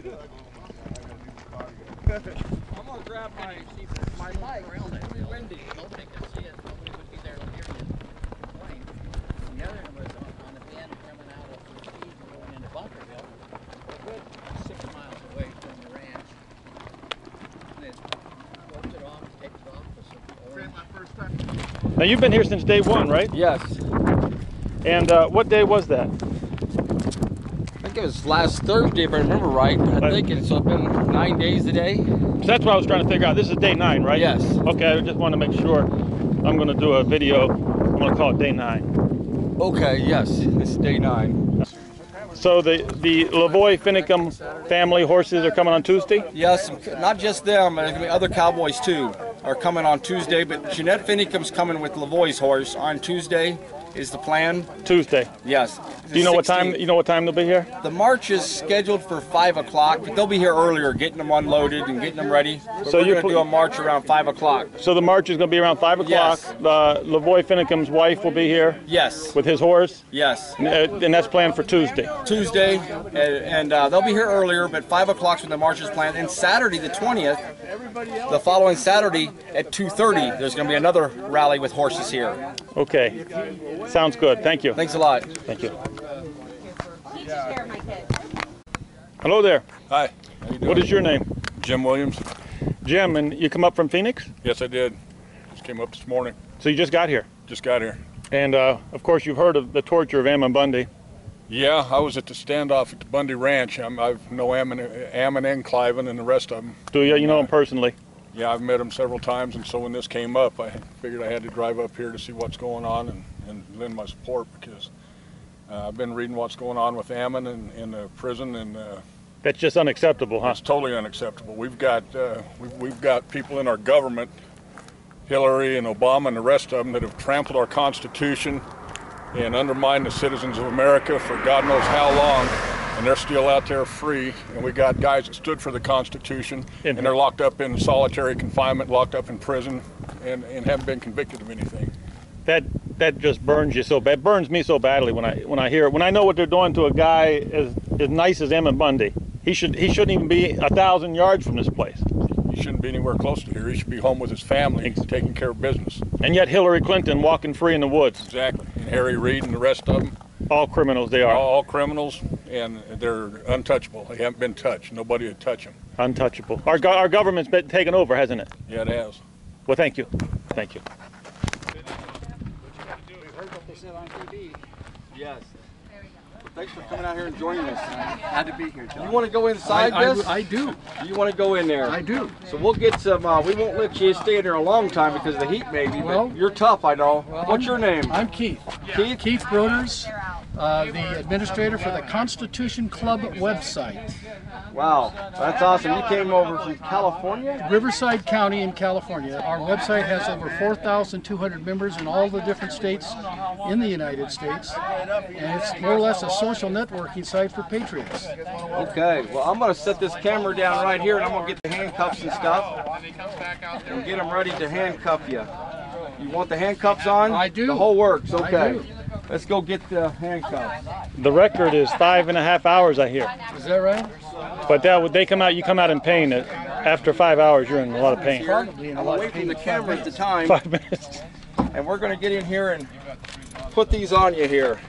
I'm gonna grab my mic. Wendy. Don't think I see it. Nobody would be there hearing it. The other one was on the bend coming out of the feed going into Bunkerville. Good 6 miles away from the ranch. And it worked it off, takes it off with some oil. Now you've been here since day one, right? Yes. And what day was that? I think it was last Thursday, if I remember right. I think it's been 9 days today. So that's what I was trying to figure out. This is day 9, right? Yes. Okay, I just want to make sure. I'm going to do a video. I'm going to call it day 9. Okay, yes, it's day 9. So the Lavoie Finicum family horses are coming on Tuesday? Yes, not just them, but other cowboys too are coming on Tuesday. But Jeanette Finicum's coming with Lavoie's horse on Tuesday. Is the plan? Tuesday. Yes. Do you know what time? You know what time they'll be here? The march is scheduled for 5 o'clock, but they'll be here earlier, getting them unloaded and getting them ready. So we're going to do a march around 5 o'clock. So the march is going to be around 5 o'clock. Yes. Lavoie Finicum's wife will be here. Yes. With his horse. Yes. And that's planned for Tuesday. Tuesday, and they'll be here earlier, but 5 o'clock when the march is planned. And Saturday, the 20th, the following Saturday at 2:30, there's going to be another rally with horses here. Okay. Sounds good. Thank you. Thanks a lot. Thank you. Hello there. Hi. How you doing? What is your name? Jim Williams. Jim, and you come up from Phoenix? Yes, I did. Just came up this morning. So you just got here? Just got here. And of course you've heard of the torture of Ammon Bundy. Yeah, I was at the standoff at the Bundy Ranch. I know Ammon and Cliven and the rest of them. Do you? You know him personally? Yeah, I've met him several times, and so when this came up, I figured I had to drive up here to see what's going on and lend my support, because I've been reading what's going on with Ammon in the prison, and that's just unacceptable, huh? It's totally unacceptable. We've got people in our government, Hillary and Obama and the rest of them, that have trampled our Constitution and undermined the citizens of America for God knows how long, and they're still out there free. And we got guys that stood for the Constitution, and they're locked up in solitary confinement, locked up in prison, and haven't been convicted of anything. That just burns you so bad. It burns me so badly when I hear it. When I know what they're doing to a guy as nice as Ammon Bundy. He shouldn't even be 1,000 yards from this place. He shouldn't be anywhere close to here. He should be home with his family, taking care of business. And yet Hillary Clinton walking free in the woods. Exactly. And Harry Reid and the rest of them. All criminals they are. All criminals, and they're untouchable. They haven't been touched. Nobody would touch them. Untouchable. Our government's been taken over, hasn't it? Yeah, it has. Well, thank you. Thank you. Yes. Thanks for coming out here and joining us. Glad to be here, John. You want to go inside this? I do. You want to go in there? I do. So we'll get some, we won't let you stay in there a long time because of the heat maybe, Well, but you're tough, I know. Well, What's your name? I'm Keith. Keith? Keith Broders, the administrator for the Constitution Club website. Wow, that's awesome. You came over from California? Riverside County in California. Our website has over 4,200 members in all the different states in the United States, and it's more or less a social networking site for Patriots. Okay, well I'm going to set this camera down right here and I'm going to get the handcuffs and stuff and get them ready to handcuff you. You want the handcuffs on? I do. The whole works, okay. I do. Let's go get the handcuffs. The record is 5.5 hours, I hear. Is that right? But you come out in pain. After 5 hours, you're in a lot of pain. Probably in a I'm lot away of from pain. the camera at the time. 5 minutes. And we're going to get in here and put these on you here.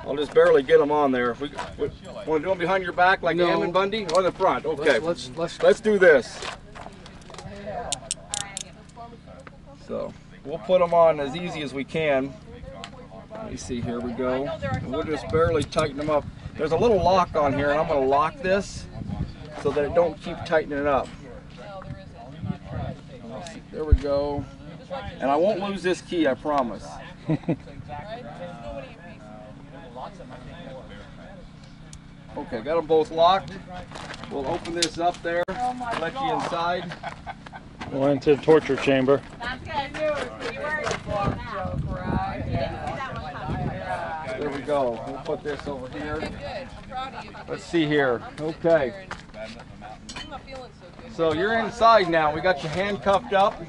I'll just barely get them on there. We want to do them behind your back like Ammon Bundy or the front? Okay. Let's do this. So we'll put them on as easy as we can. Let me see, here we go. And we'll just barely tighten them up. There's a little lock on here, and I'm going to lock this so that it don't keep tightening it up. There we go. And I won't lose this key, I promise. Okay, got them both locked. We'll open this up there, let you inside. We're into the torture chamber. There we go. We'll put this over here. Let's see here. Okay. So you're inside now. We got you handcuffed up.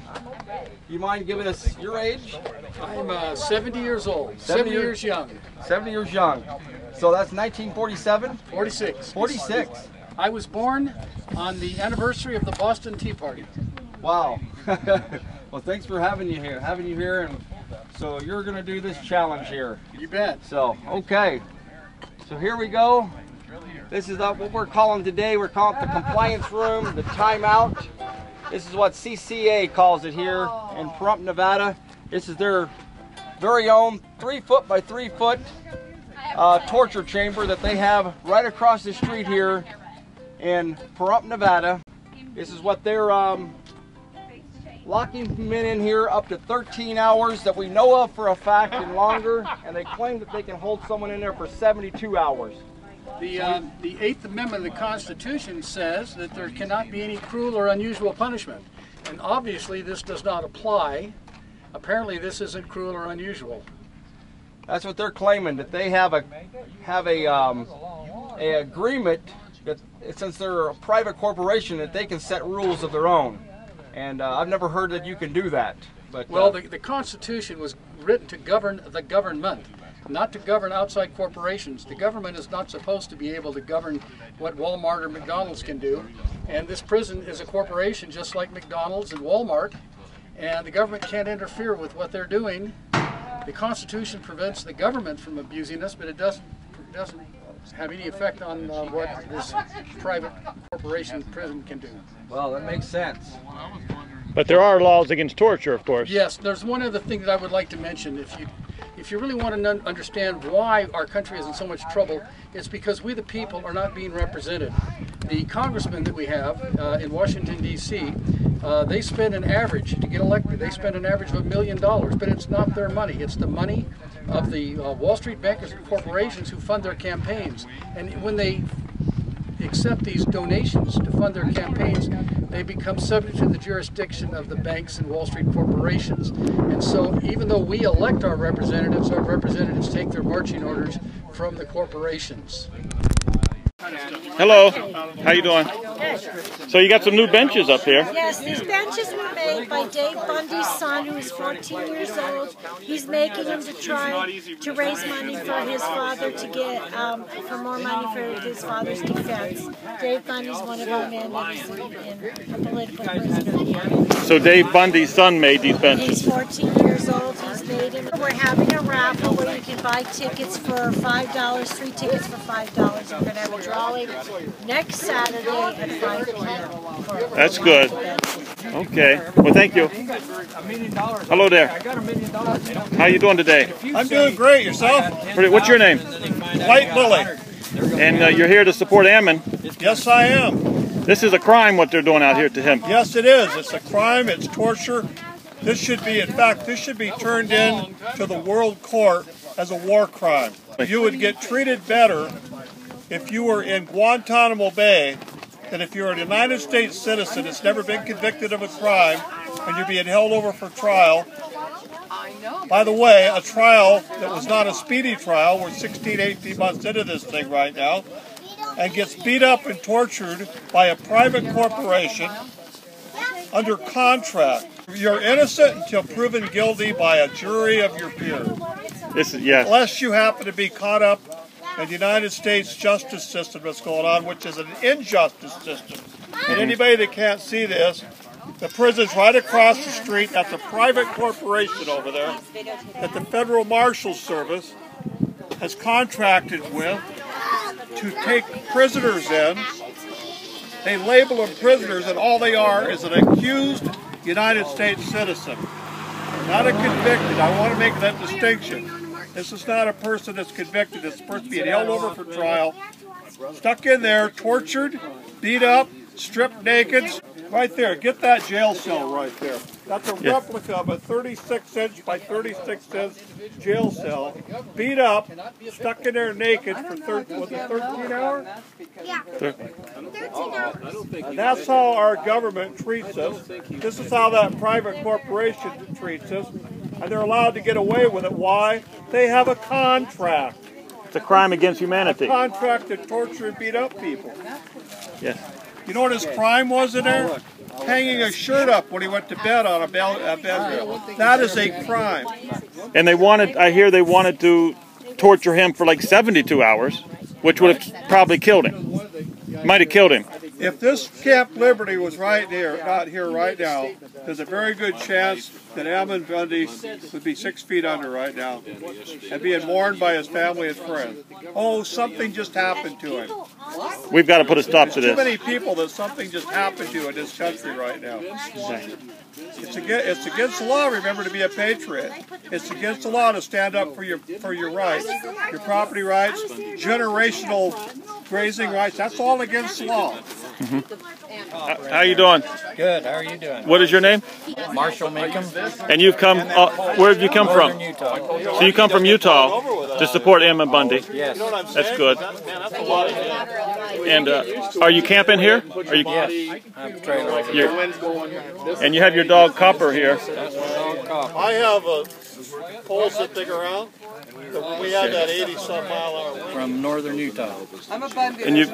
You mind giving us your age? I'm 70 years old. 70 70 years young. 70 years young. So that's 1947? 46. 46. I was born on the anniversary of the Boston Tea Party. Wow. Well, thanks for having you here. And so you're going to do this challenge here. You bet. So, okay. So here we go. This is what we're calling today. We're calling it the compliance room, the timeout. This is what CCA calls it here in Pahrump, Nevada. This is their very own 3-foot by 3-foot torture chamber that they have right across the street here in Pahrump, Nevada. This is what they're locking men in here up to 13 hours that we know of for a fact and longer, and they claim that they can hold someone in there for 72 hours. The 8th Amendment of the Constitution says that there cannot be any cruel or unusual punishment. And obviously this does not apply. Apparently this isn't cruel or unusual. That's what they're claiming, that they have a agreement that since they're a private corporation that they can set rules of their own. And I've never heard that you can do that. But well, the Constitution was written to govern the government, not to govern outside corporations. The government is not supposed to be able to govern what Walmart or McDonald's can do. And this prison is a corporation just like McDonald's and Walmart, and the government can't interfere with what they're doing. The Constitution prevents the government from abusing us, but it doesn't have any effect on what this private corporation prison can do. Well, that makes sense. But there are laws against torture, of course. Yes, there's one other thing that I would like to mention. If you really want to understand why our country is in so much trouble, it's because we the people are not being represented. The congressmen that we have in Washington, D.C., they spend an average, to get elected, they spend an average of $1 million, but it's not their money. It's the money of the Wall Street bankers and corporations who fund their campaigns. And when they accept these donations to fund their campaigns, they become subject to the jurisdiction of the banks and Wall Street corporations. And so even though we elect our representatives take their marching orders from the corporations. Hello, how you doing? Good. So you got some new benches up here. Yes, these benches were made by Dave Bundy's son, who is 14 years old. He's making them to try to raise money for his father to get, for more money for his father's defense. Dave Bundy's one of our men that is in a political prisoner here. So Dave Bundy's son made these benches. He's 14 years old. He's made them. We're having a raffle where you can buy tickets for $5, 3 tickets for $5. We're going to have a drawing next Saturday at 5 p.m. That's good. Okay. Well, thank you. Hello there. How you doing today? I'm doing great. Yourself? What's your name? White Lily. And you're here to support Ammon. Yes, I am. This is a crime what they're doing out here to him. Yes, it is. It's a crime. It's torture. This should be, in fact, this should be turned in to the World Court as a war crime. You would get treated better if you were in Guantanamo Bay than if you're a United States citizen that's never been convicted of a crime and you're being held over for trial. By the way, a trial that was not a speedy trial. We're 16, 18 months into this thing right now, and gets beat up and tortured by a private corporation under contract. You're innocent until proven guilty by a jury of your peers. Yes. Unless you happen to be caught up in the United States justice system that's going on, which is an injustice system. And anybody that can't see this, the prison's right across the street. That's a private corporation over there that the Federal Marshal Service has contracted with to take prisoners in. They label them prisoners, and all they are is an accused United States citizen, not a convicted. I want to make that distinction. This is not a person that's convicted. It's a person being held over for trial, stuck in there, tortured, beat up, stripped naked. Right there, get that jail cell right there. That's a replica of a 36-inch by 36-inch jail cell. Beat up, stuck in there naked for 13 hours? Yeah. 13 hours. That's how our government treats us. This is how that private corporation treats us. And they're allowed to get away with it. Why? They have a contract. It's a crime against humanity. A contract to torture and beat up people. Yes. You know what his crime was in there? Hanging a shirt up when he went to bed on a bed rail. That is a crime. And they wanted, I hear they wanted to torture him for like 72 hours, which would have probably killed him. Might have killed him. If this Camp Liberty was right here, not here right now, there's a very good chance that Ammon Bundy would be 6 feet under right now and being mourned by his family and friends. Oh, something just happened to him. We've got to put a stop to Too this. many people that something just happened to in this country right now. It's against the law, remember, to be a patriot. It's against the law to stand up for your rights, your property rights, generational grazing rights. That's all against the law. How you doing? Good. How are you doing? What is your name? Marshall Macomb. And you've come, where have you come from? Northern Utah. So you come from Utah to support Ammon Bundy. Yes. That's good. And are you camping here? Are you? Yes. I have a trailer over there. And you have your dog Copper here. That's my dog Copper. I have poles that dig around. We have that 80-some mile-hour wind. From Northern Utah. And you,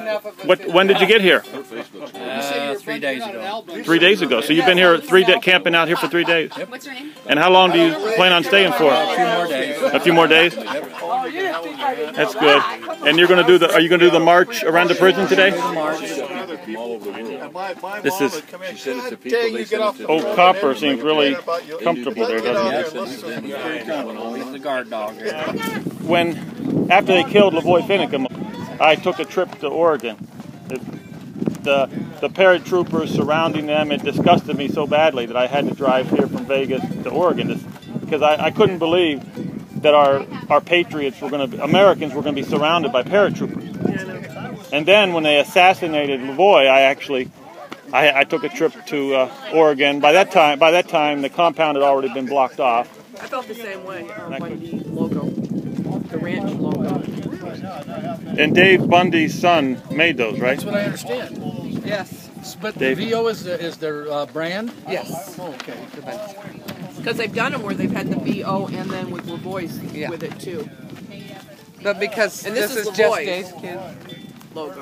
when did you get here? 3 days ago. 3 days ago. So you've been here camping out here for 3 days. Yep. What's your name? And how long do you plan on staying for? A few more days. A few more days. That's good. And you're going to do the? Are you going to do the march around the prison today? This is. Oh, Copper seems really comfortable there, doesn't he? He's the guard dog. When after they killed Lavoy Finicum, I took a trip to Oregon. The paratroopers surrounding them, it disgusted me so badly that I had to drive here from Vegas to Oregon because I couldn't believe that our patriots were going to, Americans were going to be surrounded by paratroopers. And then when they assassinated Lavoy, I took a trip to Oregon. By that time, the compound had already been blocked off. I felt the same way by the logo, the ranch logo. And Dave Bundy's son made those, right? That's what I understand. Yes. But Dave. the VO is their brand? Yes. Oh, okay. Because they've done them where they've had the VO and then with Lavoy's with it too. But because And this this is is just Lavoy. Dave's kid. Logo.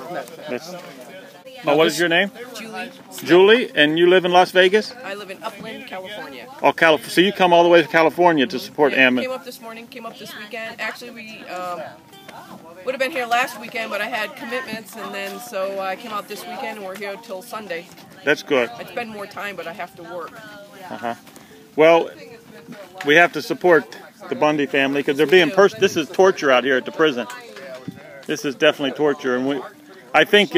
What is your name? Julie. Julie, and you live in Las Vegas? I live in Upland, California. Oh, California. So you come all the way to California to support Ammon. Came up this morning, came up this weekend. Actually, we would have been here last weekend, but I had commitments, and then so I came out this weekend, and we're here till Sunday. That's good. I'd spend more time, but I have to work. Well, we have to support the Bundy family because they're being this is torture out here at the prison. This is definitely torture, and I think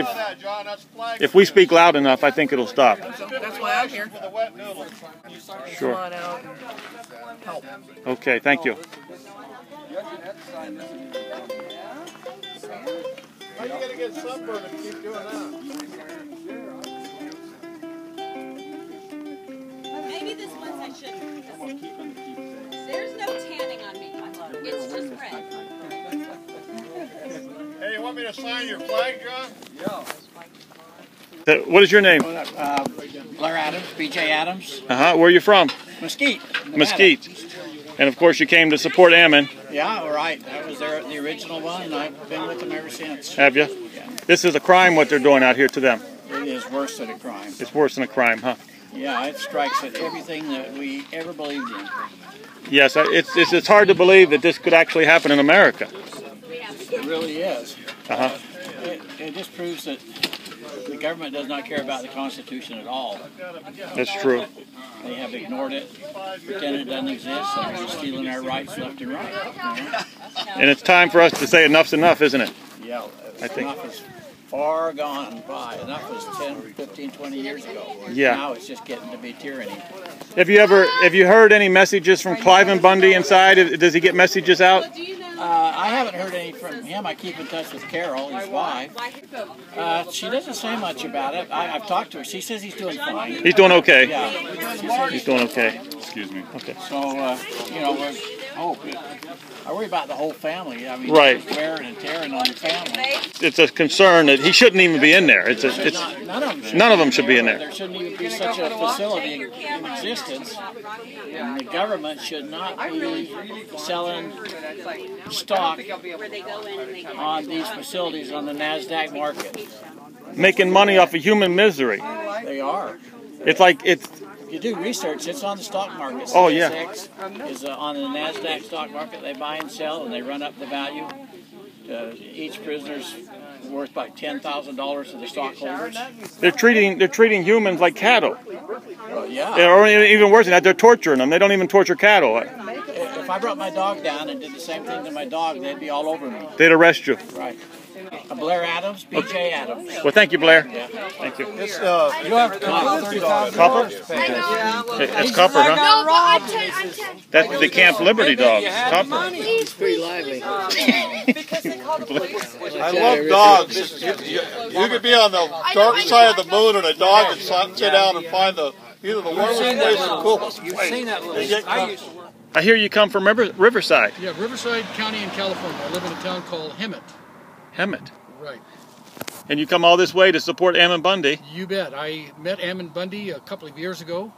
if we speak loud enough, I think it'll stop. So that's why I'm here. Sure. Come on out and help. Okay, thank you. How are you going to get sunburned if you keep doing that? Maybe this once I shouldn't. There's no tanning on me. It's just red. Hey, you want me to sign your flag, John? What is your name? Blair Adams, B.J. Adams. Where are you from? Mesquite. Nevada. Mesquite. And of course you came to support Ammon. Yeah, all right. That was the original one, and I've been with them ever since. Have you? Yeah. This is a crime what they're doing out here to them. It is worse than a crime. It's worse than a crime, huh? Yeah, it strikes at everything that we ever believed in. Yes, it's hard to believe that this could actually happen in America. It really is. It just proves that the government does not care about the Constitution at all. That's true. They have ignored it, pretended it doesn't exist, and they're just stealing our rights left and right. You know? And it's time for us to say enough's enough, isn't it? Yeah, I think. enough is far gone by. Enough was 10, 15, 20 years ago. Yeah. Now it's just getting to be tyranny. Have you heard any messages from Cliven Bundy inside? Does he get messages out? I haven't heard any from him. I keep in touch with Carol, his wife. She doesn't say much about it. I've talked to her. She says he's doing fine. He's doing okay. Yeah. He's doing okay. Excuse me. Okay. So, you know, I worry about the whole family. I mean, right. Wearing and tearing on the family. It's a concern that he shouldn't even be in there. None of them should be in there. There shouldn't even be such a facility in existence. And the government should not be selling stock on these facilities on the NASDAQ market. Making money off of human misery. They are. It's like You do research, it's on the stock market. Oh, yeah. CSX is on the NASDAQ stock market. They buy and sell, and they run up the value. Each prisoner's worth by $10,000 to the stockholders. They're treating humans like cattle. Yeah. Or even worse than that, they're torturing them. They don't even torture cattle. If I brought my dog down and did the same thing to my dog, they'd be all over me. They'd arrest you. Right. Blair Adams, B.J. Adams. Well, thank you, Blair. Yeah. Thank you. It's, You have Copper? It's copper, huh? No, but I'm 10. That's the Camp Liberty dogs. Copper. He's pretty lively. I love dogs. You could be on the dark side of the moon and a dog would sit down and find either the warmest place or the coolest place. You've seen that little. I hear you come from Riverside. Yeah, Riverside County in California. I live in a town called Hemet. Hemet. Right. And you come all this way to support Ammon Bundy. You bet. I met Ammon Bundy a couple of years ago.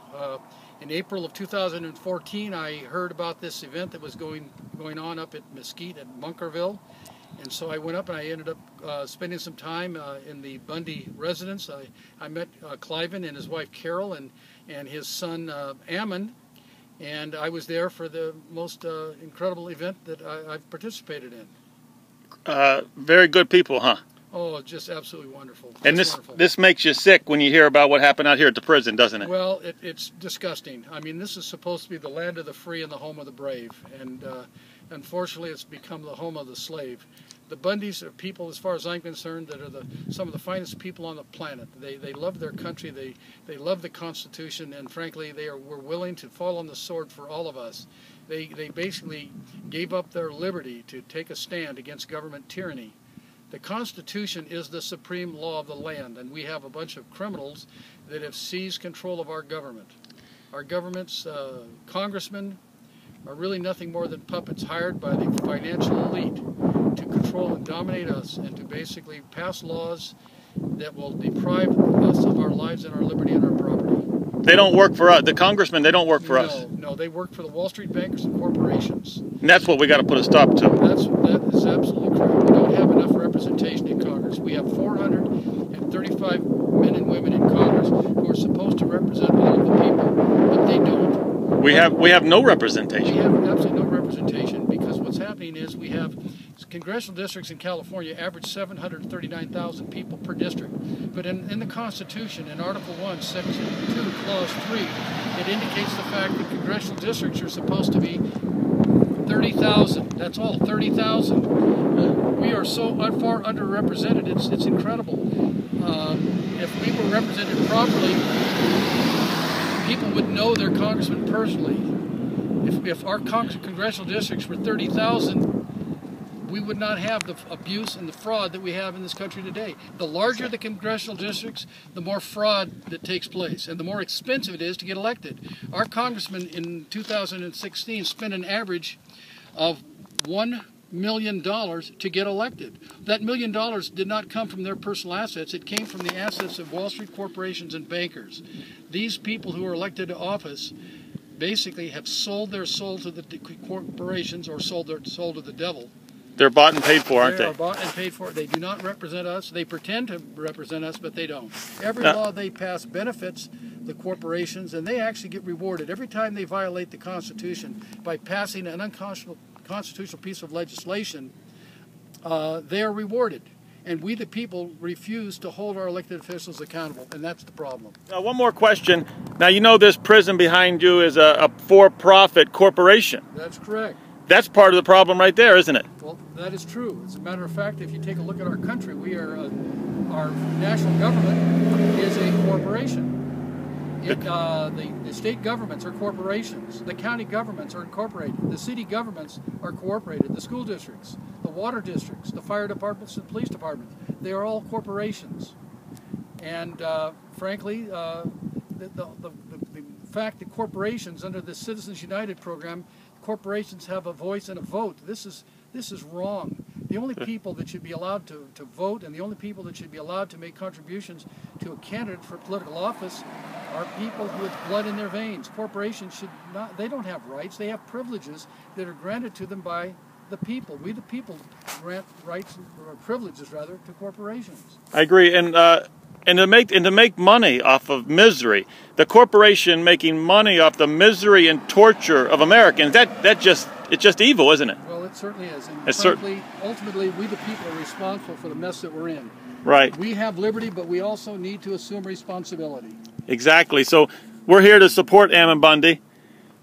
In April of 2014, I heard about this event that was going on up at Mesquite at Bunkerville. And so I went up and I ended up spending some time in the Bundy residence. I met Cliven and his wife Carol and his son Ammon. And I was there for the most incredible event that I've participated in. Very good people, huh? Oh, just absolutely wonderful. And wonderful. this makes you sick when you hear about what happened out here at the prison, doesn't it? Well, it's disgusting. I mean, this is supposed to be the land of the free and the home of the brave. And unfortunately, it's become the home of the slave. The Bundys are people, as far as I'm concerned, that are some of the finest people on the planet. They love their country, they love the Constitution, and frankly, were willing to fall on the sword for all of us. They basically gave up their liberty to take a stand against government tyranny. The Constitution is the supreme law of the land, and we have a bunch of criminals that have seized control of our government. Our government's congressmen are really nothing more than puppets hired by the financial elite to control and dominate us and to basically pass laws that will deprive us of our lives and our liberty and our property. They don't work for us. The congressmen, they don't work for us. No, they work for the Wall Street bankers and corporations. And that's what we got to put a stop to. That is absolutely correct. We don't have enough representation in Congress. We have 435 men and women in Congress who are supposed to represent all of the people, but they don't. We have no representation. We have absolutely no representation because what's happening is we have congressional districts in California average 739,000 people per district. But in the Constitution, in Article 1, Section 2, Clause 3, it indicates the fact that congressional districts are supposed to be 30,000. That's all, 30,000. We are so far underrepresented, it's incredible. If we were represented properly, people would know their congressman personally. If our congressional districts were 30,000, we would not have the abuse and the fraud that we have in this country today. The larger the congressional districts, the more fraud that takes place, and the more expensive it is to get elected. Our congressman in 2016 spent an average of $1 million to get elected. That $1 million did not come from their personal assets. It came from the assets of Wall Street corporations and bankers. These people who are elected to office basically have sold their soul to the corporations or sold their soul to the devil. They're bought and paid for, aren't they? They are bought and paid for. They do not represent us. They pretend to represent us, but they don't. Every law they pass benefits the corporations, and they actually get rewarded every time they violate the Constitution by passing an unconstitutional piece of legislation. They are rewarded. And we, the people, refuse to hold our elected officials accountable, and that's the problem. Now, one more question. Now, you know this prison behind you is a for-profit corporation. That's correct. That's part of the problem right there, isn't it? Well, that is true. As a matter of fact, if you take a look at our country, our national government is a corporation. The state governments are corporations. The county governments are incorporated. The city governments are cooperated. The school districts, the water districts, the fire departments, and police departments, they are all corporations. And frankly, the fact that corporations under the Citizens United program, corporations have a voice and a vote. This is wrong. The only people that should be allowed to vote and the only people that should be allowed to make contributions to a candidate for political office are people with blood in their veins. Corporations should not, they don't have rights, they have privileges that are granted to them by the people. We the people grant rights, or privileges rather, to corporations. I agree, and to make money off of misery, the corporation making money off the misery and torture of Americans, it's just evil, isn't it? Well, it certainly is. And It's frankly, ultimately, we the people are responsible for the mess that we're in. Right. We have liberty, but we also need to assume responsibility. Exactly. So we're here to support Ammon Bundy,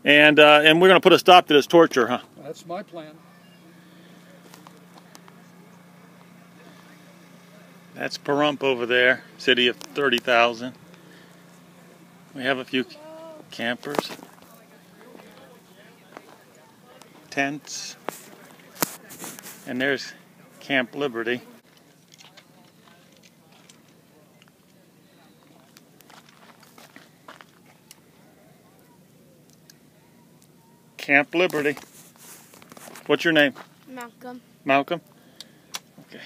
and we're going to put a stop to this torture, huh? That's my plan. That's Pahrump over there, city of 30,000. We have a few campers, tents, and there's Camp Liberty. Camp Liberty. What's your name? Malcolm. Malcolm? Okay.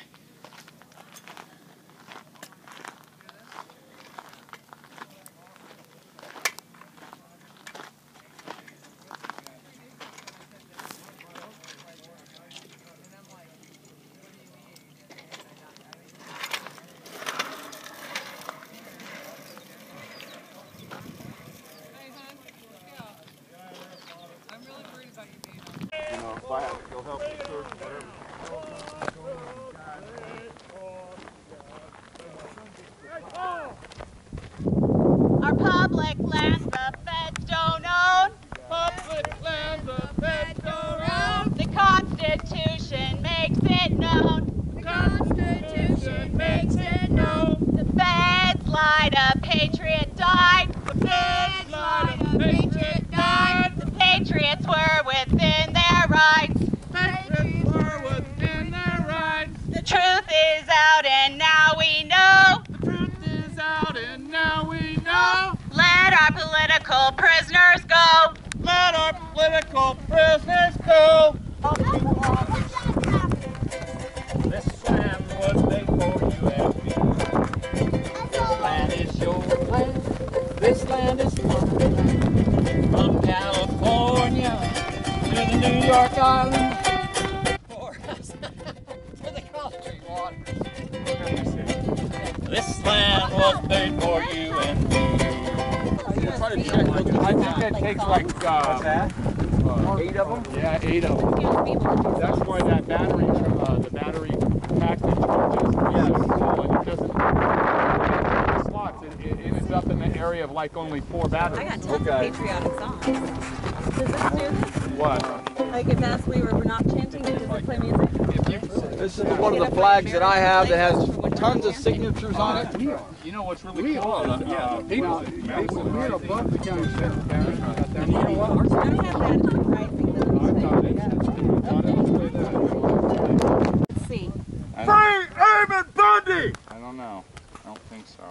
Our public land the feds don't own. Public land the feds don't own. The Constitution makes it known. The Constitution makes it known. The feds lied, a patriot died. The feds lied, a patriot died. The patriots were within their rights. Patriots were within their rights. The truth is out and now we know. The truth is out and now we know. Let our political prisoners go. Let our political prisoners go. This land was made for you and me. This land is your land. This land is mine. From California to the New York Island. For us to the country waters. This land was made for you and me. Try to check. I think it takes like 8 of them. Yeah, 8 of them. That's why that battery, the battery pack that charges, it doesn't slots. It ends up in the area of like only 4 batteries. I got tons of patriotic songs. Does this do this? What? Like if that's we're not chanting, does it play music? This is one of the flags that I have that has tons of signatures on it. You know what's really cool? People We're above the county sheriff. I have that to write Let's see. Free Ammon Bundy! I don't know. I don't think so.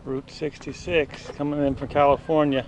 Route 66 coming in from California.